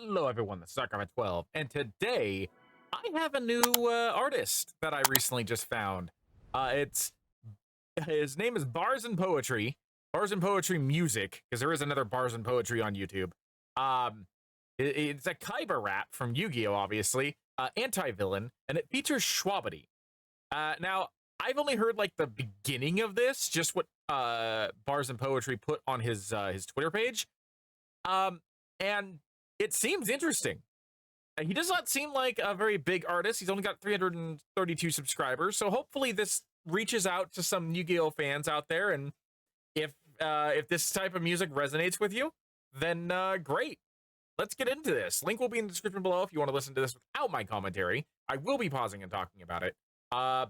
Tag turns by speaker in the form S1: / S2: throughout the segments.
S1: Hello, everyone. This is StarCraft12, and today I have a new artist that I recently just found. It's his name is Bars and Poetry, Bars and Poetry Music, because there is another Bars and Poetry on YouTube. It's a Kaiba rap from Yu-Gi-Oh, obviously, anti-villain, and it features Shwabadi. Now I've only heard like the beginning of this, just what Bars and Poetry put on his Twitter page, and it seems interesting. He does not seem like a very big artist. He's only got 332 subscribers, so hopefully this reaches out to some Yu-Gi-Oh fans out there. And if this type of music resonates with you, then great. Let's get into this. Link will be in the description below if you want to listen to this without my commentary. I will be pausing and talking about it. I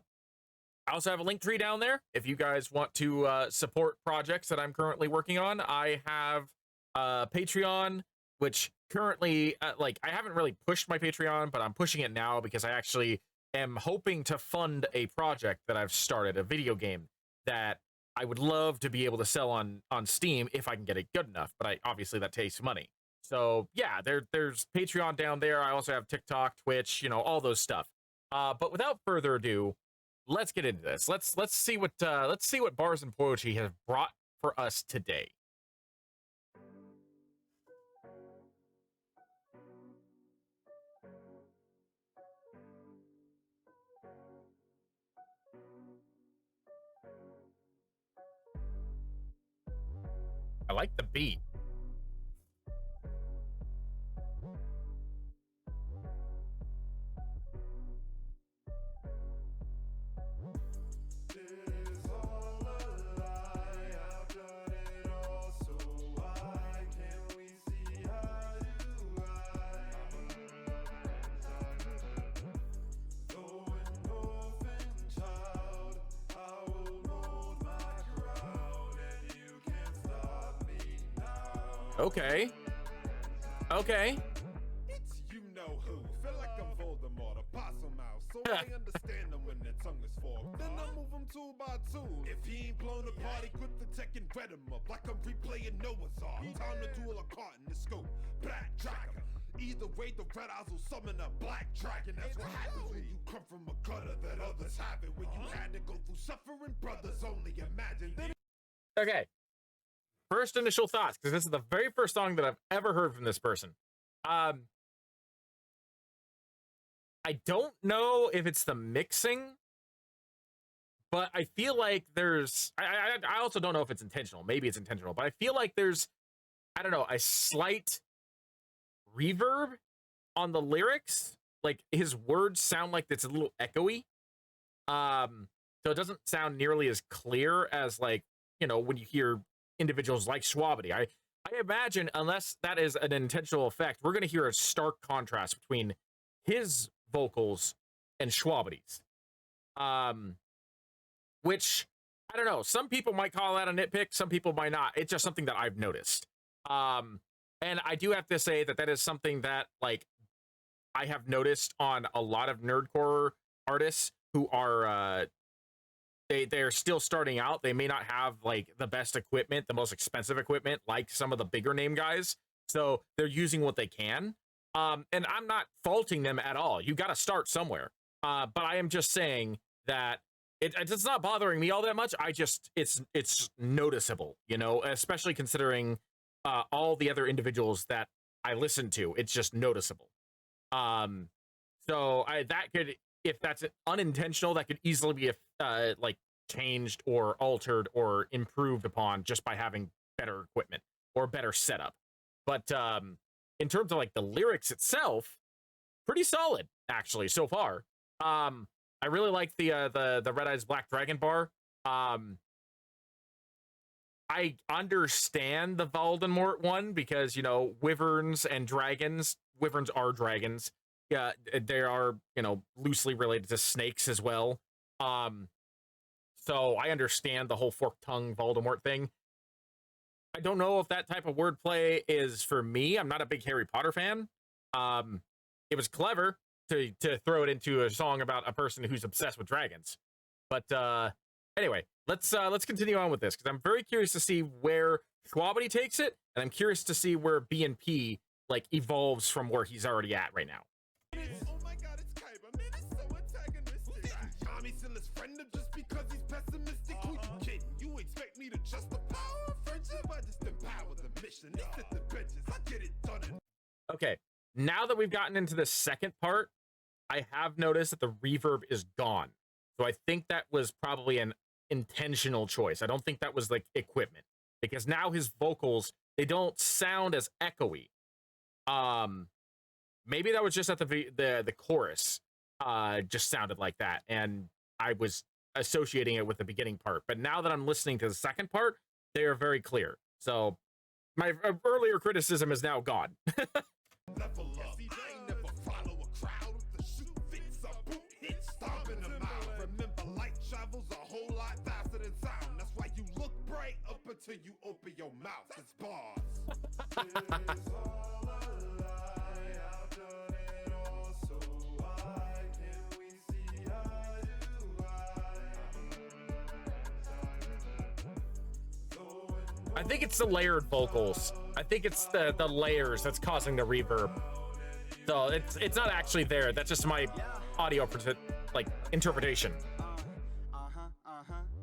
S1: also have a link tree down there if you guys want to support projects that I'm currently working on. I have Patreon, which currently, I haven't really pushed my Patreon, but I'm pushing it now because I actually am hoping to fund a project that I've started, a video game that I would love to be able to sell on Steam if I can get it good enough, but obviously that takes money. So yeah, there's Patreon down there. I also have TikTok, Twitch, all those stuff. But without further ado, let's get into this. Let's see what Bars and Poetry have brought for us today. I like the beat. Okay.
S2: It's you know who. Feel like I'm Voldemort, a possum mouse. So I understand them when their tongue is forked. Then I move them two by two. If he ain't blown the party, quit the tech and red him up. Like I'm replaying Noah's Ark. Time to duel a cart in the scope. Black dragon. Either way, the red eyes will summon a black dragon. That's what happens when you come from a gutter that others haven't. When you had to go through suffering, brothers only imagine.
S1: Okay. First initial thoughts, because this is the very first song that I've ever heard from this person. I don't know if it's the mixing, but I feel like there's... I also don't know if it's intentional. Maybe it's intentional, but I feel like there's, I don't know, a slight reverb on the lyrics. Like, his words sound like it's a little echoey. So it doesn't sound nearly as clear as, like, when you hear individuals like Shwabadi. I imagine, unless that is an intentional effect, we're going to hear a stark contrast between his vocals and Shwabadi's. Which, I don't know, some people might call that a nitpick, some people might not. It's just something that I've noticed. And I do have to say that is something that, like, I have noticed on a lot of nerdcore artists who are they're still starting out. They may not have like the best equipment, the most expensive equipment, like some of the bigger name guys. So they're using what they can. And I'm not faulting them at all. You got to start somewhere. But I am just saying that it's not bothering me all that much. It's noticeable, especially considering all the other individuals that I listen to. It's just noticeable. So that could, if that's unintentional, that could easily be like changed or altered or improved upon just by having better equipment or better setup. But in terms of like the lyrics itself, pretty solid actually so far. I really like the Red Eyes Black Dragon bar. I understand the Voldemort one because, wyverns and dragons. Wyverns are dragons. Yeah, they are, loosely related to snakes as well. So I understand the whole forked tongue Voldemort thing. I don't know if that type of wordplay is for me. I'm not a big Harry Potter fan. It was clever to throw it into a song about a person who's obsessed with dragons. But anyway, let's continue on with this, because I'm very curious to see where Shwabadi takes it, and I'm curious to see where BNP like evolves from where he's already at right now.
S2: Oh my god, it's Kaiba, man, it's so antagonistic. Yami's still his friend just because he's pessimistic. Who you kidding? You expect me to trust the power of friendship? I just empower the mission. It's at the benches. I get it done.
S1: Okay, now that we've gotten into the second part, I have noticed that the reverb is gone. So I think that was probably an intentional choice. I don't think that was like equipment, because now his vocals, they don't sound as echoey. Maybe that was just at the chorus, just sounded like that, and I was associating it with the beginning part. But now that I'm listening to the second part, they are very clear. So my earlier criticism is now gone.
S2: Level up. I ain't never follow a crowd. The shoe fits a boot hit, stomping them out. Remember, light travels a whole lot faster than sound. That's why you look bright up until you open your mouth. That's bars.
S1: I think it's the layered vocals. I think it's the layers that's causing the reverb. So it's not actually there. That's just my audio like interpretation.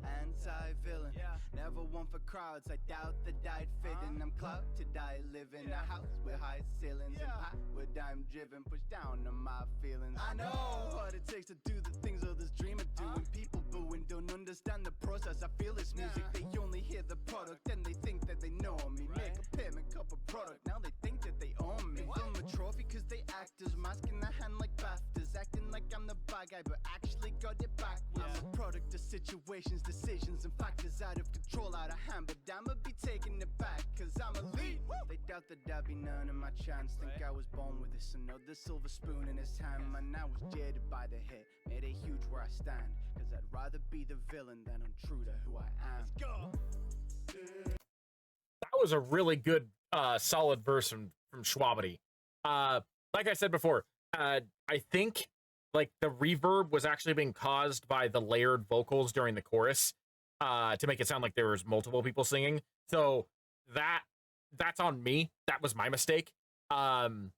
S3: Anti-villain. Never one for crowds. I doubt the died fitting. I'm clout to die, live in a house with high ceilings and pot with dime driven, push down on my feelings. I know what it takes to do the things others dream of doing. People booing, don't understand the process. I feel this music. They only hear the product and they think that they know me. Make a payment, cup of product. Now they think that they own me. Film a trophy cause they actors, mask in the hand like BAFTAs, acting like I'm the bad guy, but actually got it backwards. I'm a product of situations, decisions, and factors out of control, out of hand. But damn, I'll be taking it back cause I'm elite. They doubt that I'd be none of my chance. Think I was born with this, another silver spoon in his hand. Man, I was jaded by the hit, made it huge where I stand. Cause I'd rather be the villain than untrue to who I am. Let's go.
S1: That was a really good, solid verse from Shwabadi. Like I said before, I think like the reverb was actually being caused by the layered vocals during the chorus, to make it sound like there was multiple people singing. So that's on me. That was my mistake. Shwabadi,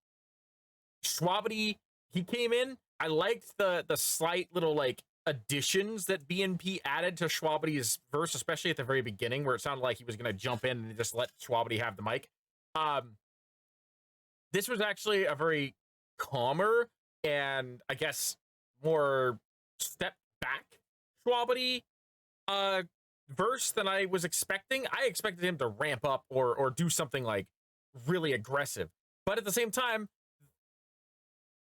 S1: he came in. I liked the slight little like additions that BNP added to Shwabadi's verse, especially at the very beginning, where it sounded like he was going to jump in and just let Shwabadi have the mic. This was actually a very calmer and I guess more step back Shwabadi verse than I was expecting. I expected him to ramp up or do something like really aggressive, but at the same time,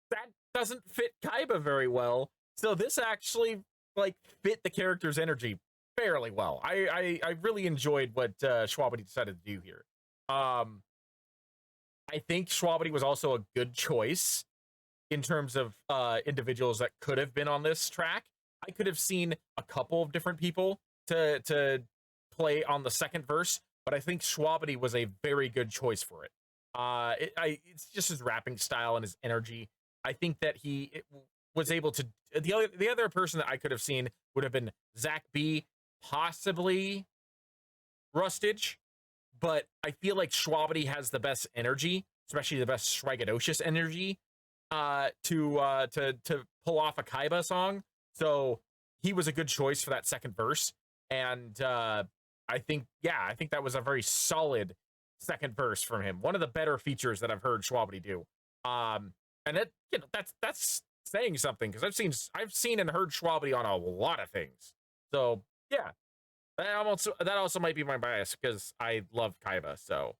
S1: that doesn't fit Kaiba very well. So this actually like fit the character's energy fairly well. I really enjoyed what Shwabadi decided to do here. I think Shwabadi was also a good choice in terms of individuals that could have been on this track. I could have seen a couple of different people to play on the second verse, but I think Shwabadi was a very good choice for it. It's just his rapping style and his energy. I think that he was able to. The other person that I could have seen would have been Zach B, possibly Rustage, but I feel like Shwabadi has the best energy, especially the best Shriggadocious energy, to pull off a Kaiba song. So he was a good choice for that second verse, and I think that was a very solid second verse from him. One of the better features that I've heard Shwabadi do. And it, that's saying something, because I've seen and heard Shwabadi on a lot of things. So yeah, that also might be my bias because I love Kaiba. So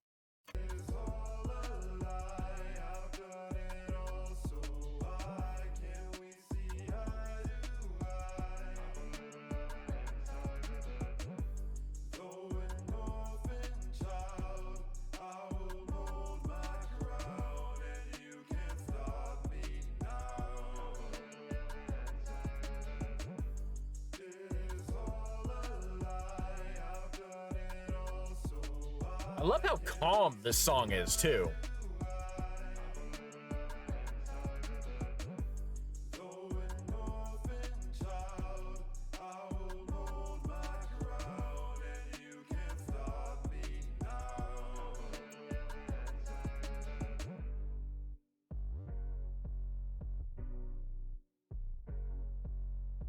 S1: I love how calm this song is too.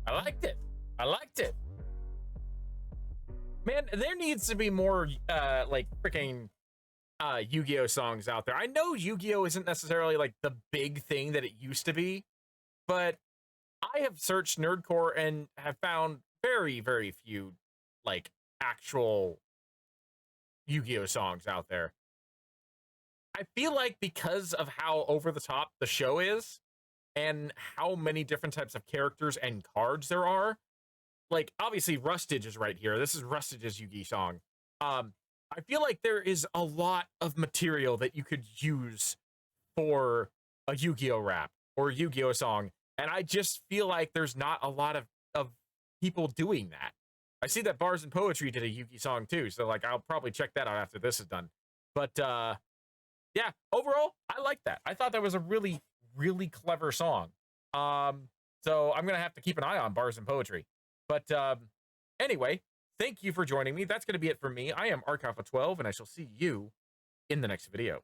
S1: I liked it. I liked it. Man, there needs to be more like freaking Yu-Gi-Oh songs out there. I know Yu-Gi-Oh isn't necessarily like the big thing that it used to be, but I have searched Nerdcore and have found very, very few like actual Yu-Gi-Oh songs out there. I feel like because of how over the top the show is and how many different types of characters and cards there are, like obviously Rustage is right here. This is Rustage's Yu-Gi song. I feel like there is a lot of material that you could use for a Yu-Gi-Oh rap or a Yu-Gi-Oh song, and I just feel like there's not a lot of people doing that. I see that Bars and Poetry did a Yu-Gi song too, so like I'll probably check that out after this is done. But yeah, overall, I like that. I thought that was a really, really clever song. So I'm gonna have to keep an eye on Bars and Poetry. But anyway, thank you for joining me. That's gonna be it for me. I am ArcAlpha12, and I shall see you in the next video.